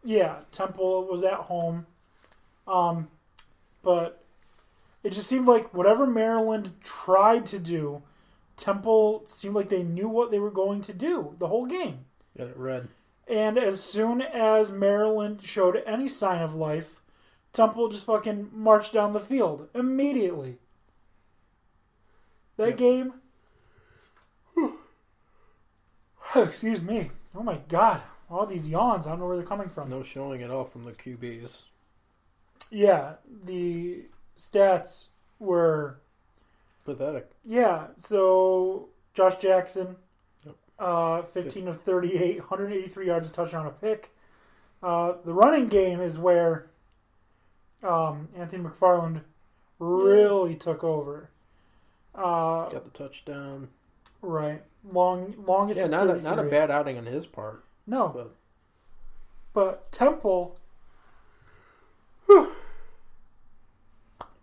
Yeah, Temple was at home. But it just seemed like whatever Maryland tried to do, Temple seemed like they knew what they were going to do the whole game. Got it read. And as soon as Maryland showed any sign of life, Temple just fucking marched down the field immediately. That game... Excuse me. Oh my god. All these yawns, I don't know where they're coming from. No showing at all from the QBs. Yeah, the stats were... Pathetic. Yeah, so Josh Jackson, Yep. 15 of 38, 183 yards, a touchdown, a pick. The running game is where Anthony McFarland really took over. Got the touchdown. Right. Longest. Yeah, not a bad outing on his part. No. But Temple...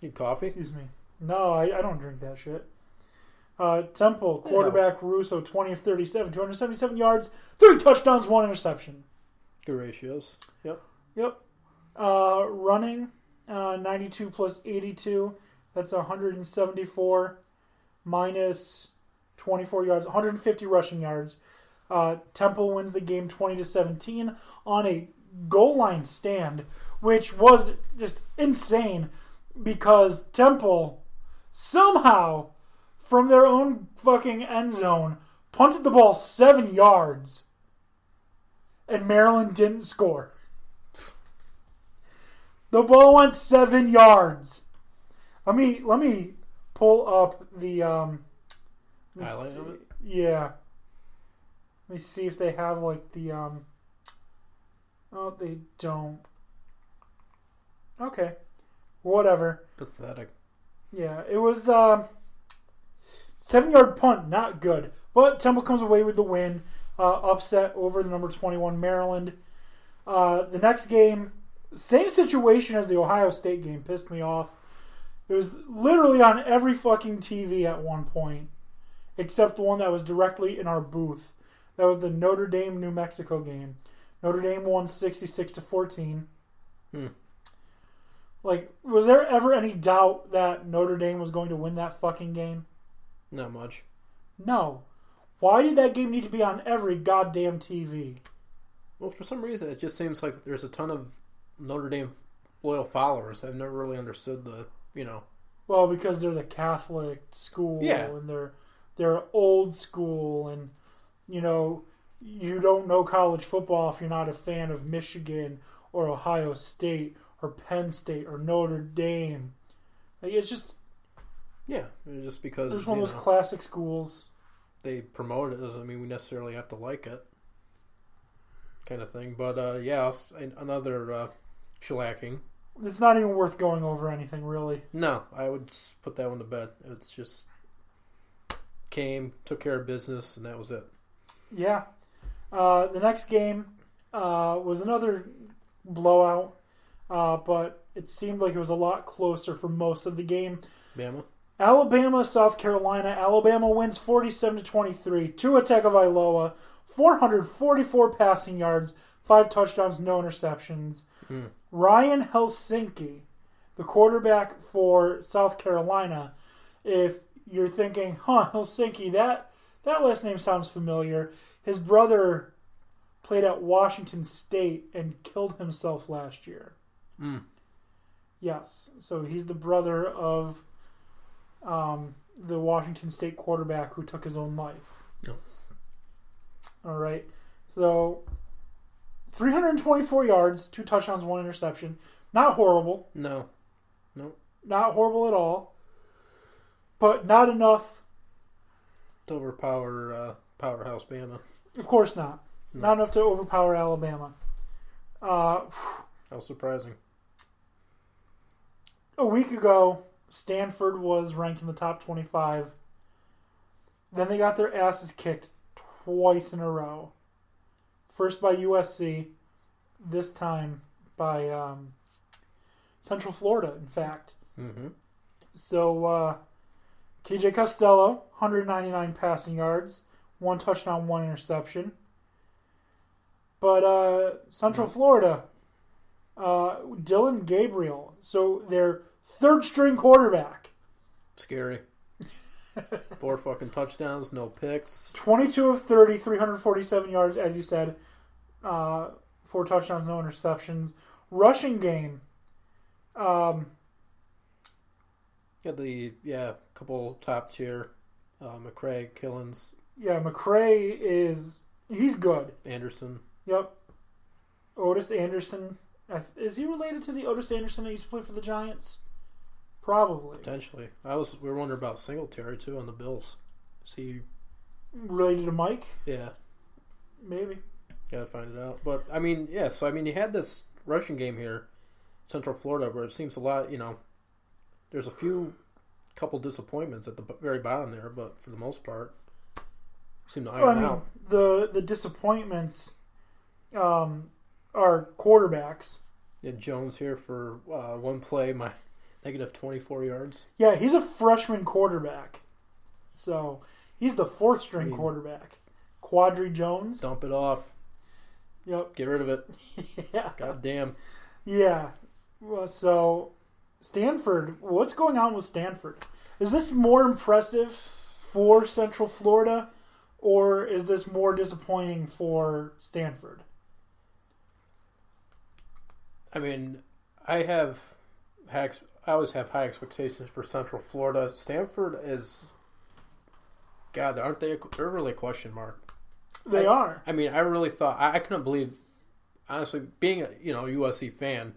Need coffee? Excuse me. No, I don't drink that shit. Temple, quarterback Russo, 20 of 37, 277 yards, 3 touchdowns, 1 interception. Good ratios. Yep. Running, 92 plus 82. That's 174 minus 24 yards, 150 rushing yards. Temple wins the game 20-17 on a goal line stand, which was just insane because Temple somehow, from their own fucking end zone, punted the ball 7 yards and Maryland didn't score. The ball went 7 yards. Let me pull up the highlight of it? Yeah. Let me see if they have like the oh, they don't. Okay. Whatever. Pathetic. Yeah, it was 7-yard punt, not good. But Temple comes away with the win, upset over the number 21 Maryland. The next game, same situation as the Ohio State game, pissed me off. It was literally on every fucking TV at one point, except the one that was directly in our booth. That was the Notre Dame New Mexico game. Notre Dame won 66-14. Like, was there ever any doubt that Notre Dame was going to win that fucking game? Not much. No. Why did that game need to be on every goddamn TV? Well, for some reason, it just seems like there's a ton of Notre Dame loyal followers. I've never really understood Well, because they're the Catholic school, Yeah. and they're old school, and, you don't know college football if you're not a fan of Michigan or Ohio State or Penn State or Notre Dame. Like, it's just... Yeah, just because it's one of those classic schools. They promote it doesn't mean we necessarily have to like it, kind of thing. But yeah, another shellacking. It's not even worth going over anything, really. No, I would put that one to bed. It's just came, took care of business, and that was it. Yeah. The next game was another blowout, but it seemed like it was a lot closer for most of the game. Bama? Alabama, South Carolina. Alabama wins 47-23. Tua Tagovailoa, 444 passing yards, 5 touchdowns, no interceptions. Ryan Helsinki, the quarterback for South Carolina. If you're thinking, Helsinki, that last name sounds familiar. His brother played at Washington State and killed himself last year. Yes, so he's the brother of the Washington State quarterback who took his own life. Yep. All right. So 324 yards, 2 touchdowns, 1 interception. Not horrible. No. Not horrible at all. But not enough To overpower powerhouse Bama. Of course not. No. Not enough to overpower Alabama. How surprising. A week ago, Stanford was ranked in the top 25. Then they got their asses kicked twice in a row. First by USC, this time by Central Florida, in fact. So, KJ Costello, 199 passing yards, 1 touchdown, 1 interception. But Central Florida, Dylan Gabriel. So their third-string quarterback. Scary. 4 fucking touchdowns, no picks. 22 of 30, 347 yards, as you said. 4 touchdowns, no interceptions. Rushing game. Got the couple top tier. McCray, Killens. Yeah, McCray he's good. Anderson. Yep. Otis Anderson. Is he related to the Otis Anderson that used to play for the Giants? Probably. Potentially. We were wondering about Singletary too on the Bills. Is he related to Mike? Yeah. Maybe. Gotta find it out. But I mean, yeah, so I mean you had this rushing game here, Central Florida, where it seems a lot, there's a couple disappointments at the very bottom there, but for the most part seem to iron out. The disappointments are quarterbacks. Yeah, Jones here for one play, negative 24 yards. Yeah, he's a freshman quarterback. So, he's the fourth-string quarterback. Quadri Jones. Dump it off. Yep. Get rid of it. Yeah. God damn. Yeah. Well, so, Stanford, what's going on with Stanford? Is this more impressive for Central Florida, or is this more disappointing for Stanford? I mean, I always have high expectations for Central Florida. Stanford is, God, aren't they? They're really a question mark. They are. I mean, I really thought I couldn't believe, honestly, being a USC fan,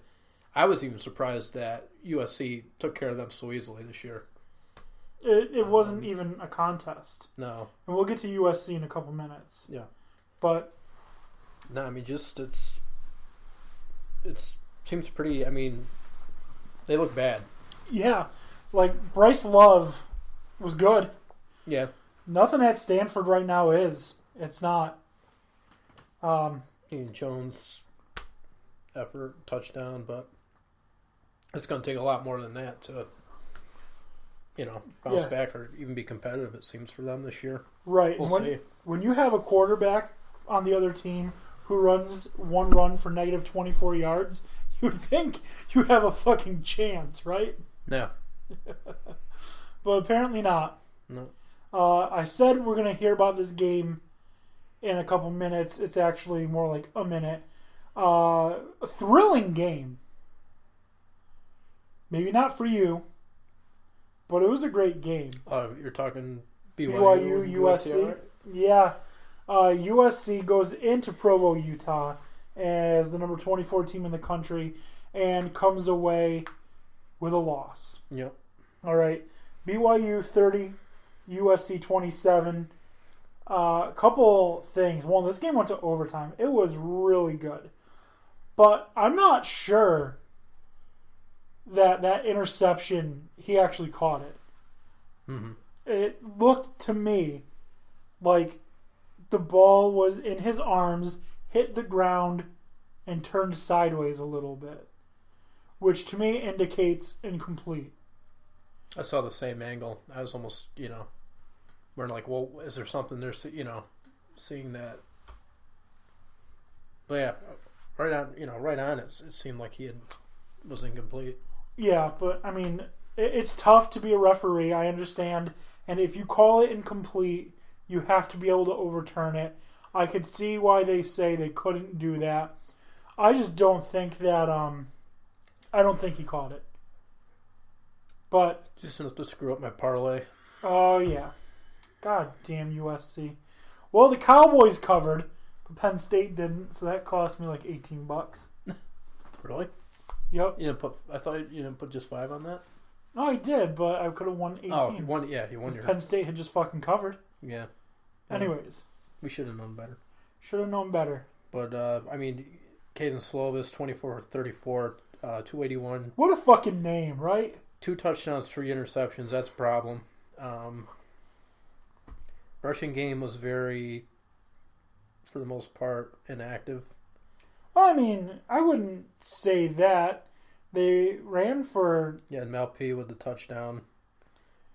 I was even surprised that USC took care of them so easily this year. It wasn't even a contest. No, and we'll get to USC in a couple minutes. Yeah, but no, I mean, just it seems pretty. I mean. They look bad. Yeah. Like, Bryce Love was good. Yeah. Nothing at Stanford right now is. It's not. Ian Jones, effort, touchdown, but it's going to take a lot more than that to, bounce back or even be competitive, it seems, for them this year. Right. We'll see. When you have a quarterback on the other team who runs one run for negative 24 yards... You'd think you have a fucking chance, right? Yeah. But apparently not. No. I said we're going to hear about this game in a couple minutes. It's actually more like a minute. A thrilling game. Maybe not for you, but it was a great game. You're talking BYU USC? right? Yeah. USC goes into Provo, Utah, as the number 24 team in the country and comes away with a loss. Yep. All right. BYU 30, USC 27. A couple things. Well, this game went to overtime. It was really good. But I'm not sure that interception, he actually caught it. Mm-hmm. It looked to me like the ball was in his arms, hit the ground, and turned sideways a little bit, which to me indicates incomplete. I saw the same angle. I was almost, we're like, well, is there something there, seeing that. But yeah, right on it seemed like was incomplete. Yeah, but I mean, it's tough to be a referee, I understand, and if you call it incomplete, you have to be able to overturn it. I could see why they say they couldn't do that. I just don't think that, I don't think he caught it. But just enough to screw up my parlay. Oh, yeah. God damn USC. Well, the Cowboys covered, but Penn State didn't, so that cost me like $18. Really? Yep. I thought you didn't put just 5 on that? No, I did, but I could have won 18. Oh, you won your... Penn State had just fucking covered. Yeah. Anyways. We should have known better. Should have known better. But, I mean, Caden Slovis, 24-34, 281. What a fucking name, right? 2 touchdowns, 3 interceptions. That's a problem. Rushing game was very, for the most part, inactive. Well, I mean, I wouldn't say that. They ran for... Yeah, and Malp with the touchdown.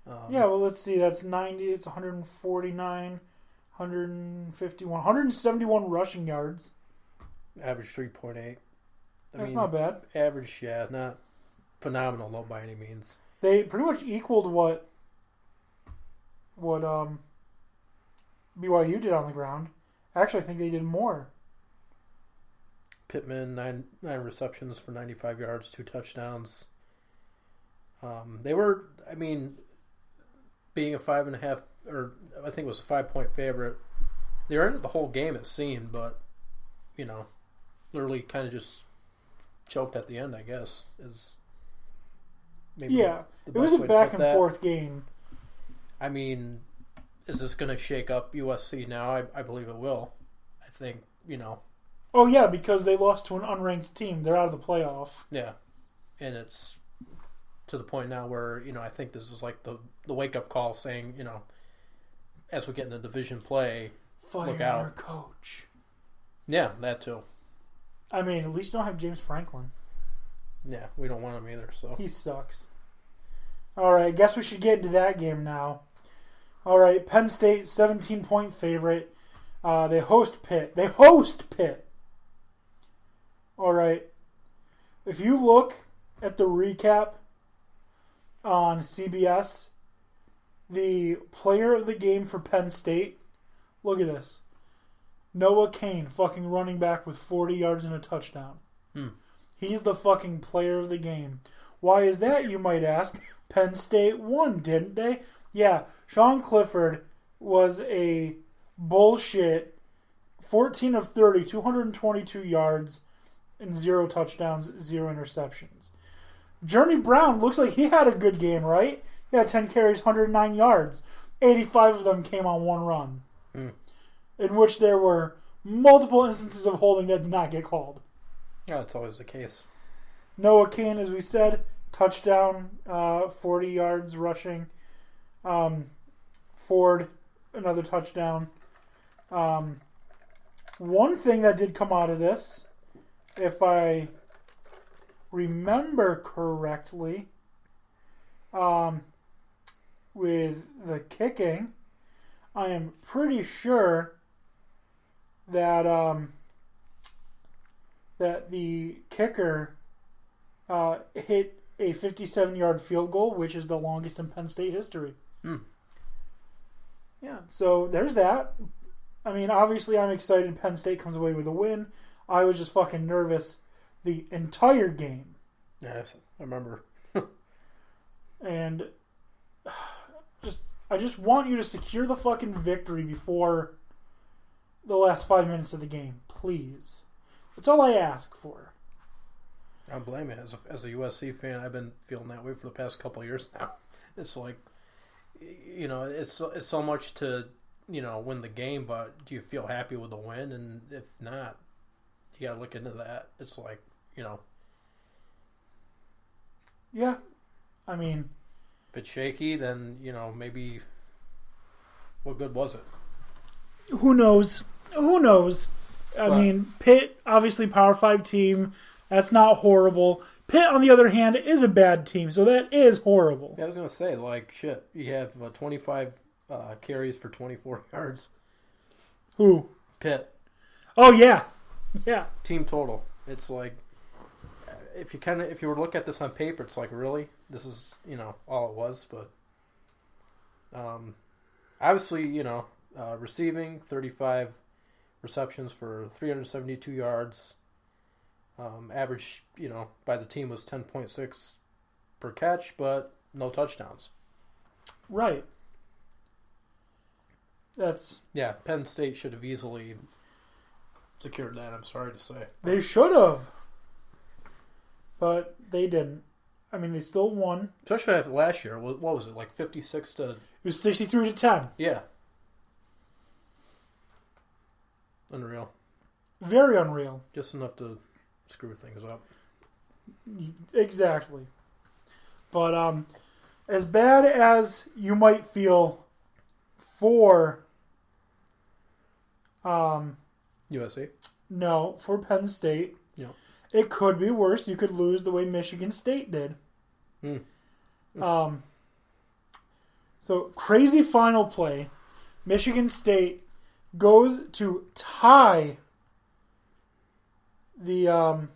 Yeah, well, let's see. That's 90. It's 149, 151, 171 rushing yards. Average 3.8. That's not bad. Average, yeah, not phenomenal though by any means. They pretty much equaled what BYU did on the ground. Actually, I think they did more. Pittman, nine receptions for 95 yards, 2 touchdowns. They were, being a 5.5, or I think it was a 5-point favorite. They were in it the whole game, it seemed, but, literally kind of just choked at the end, I guess. It was a back and forth game. Is this going to shake up USC now? I believe it will. I think, Oh, yeah, because they lost to an unranked team. They're out of the playoff. Yeah. And it's to the point now where, I think this is like the wake-up call saying, as we get into division play, look out. Fire our coach. Yeah, that too. At least you don't have James Franklin. Yeah, we don't want him either, so. He sucks. All right, guess we should get into that game now. All right, Penn State, 17-point favorite. They host Pitt. All right. If you look at the recap on CBS, the player of the game for Penn State, look at this. Noah Cain, fucking running back with 40 yards and a touchdown. He's the fucking player of the game. Why is that, you might ask? Penn State won, didn't they? Yeah, Sean Clifford was a bullshit 14 of 30, 222 yards, and 0 touchdowns, 0 interceptions. Journey Brown looks like he had a good game, right? He had 10 carries, 109 yards. 85 of them came on one run, in which there were multiple instances of holding that did not get called. Yeah, that's always the case. Noah Cain, as we said, touchdown, 40 yards rushing. Ford, another touchdown. One thing that did come out of this, if I remember correctly, with the kicking, I am pretty sure that that the kicker hit a 57-yard field goal, which is the longest in Penn State history. Yeah, so there's that. Obviously I'm excited Penn State comes away with a win. I was just fucking nervous the entire game. Yes, I remember. And I just want you to secure the fucking victory before the last 5 minutes of the game, please. That's all I ask for. I don't blame you. As a USC fan, I've been feeling that way for the past couple of years now. It's like, it's so much to, win the game, but do you feel happy with the win? And if not, you got to look into that. It's like, Yeah. If it's shaky, then, maybe what good was it? Who knows? Pitt, obviously Power 5 team. That's not horrible. Pitt, on the other hand, is a bad team, so that is horrible. Yeah, I was going to say, shit. You have 25 carries for 24 yards. Who? Pitt. Oh, yeah. Yeah. Team total. It's like, if you were to look at this on paper, it's like, really? This is, all it was, but obviously, receiving 35 receptions for 372 yards. Average, by the team was 10.6 per catch, but no touchdowns. Right. Yeah, Penn State should have easily secured that, I'm sorry to say. They should have. But they didn't. They still won. Especially after last year. What was it, 56 to... It was 63-10. Yeah. Unreal. Very unreal. Just enough to screw things up. Exactly. But as bad as you might feel for USC? No, for Penn State. Yeah. It could be worse. You could lose the way Michigan State did. So, crazy final play. Michigan State goes to tie the